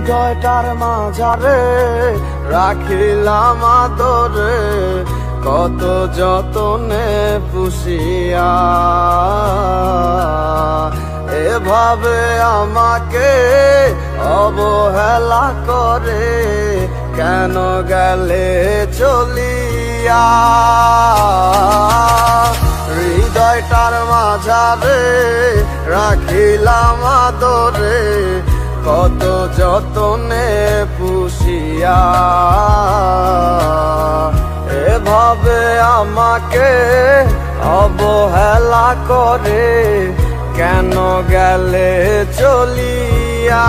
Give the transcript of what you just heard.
হৃদয়টার মাঝারে রাখিলাম আদরে, কত যতনে পুষিয়া। এভাবে আমাকে অবহেলা করে কেন গেলে চলিয়া। হৃদয়টার মাঝারে রাখিলাম আদরে, কত যতনে পুষিয়া। এভাবে আমাকে অবহেলা করে কেন গেলে চলিয়া।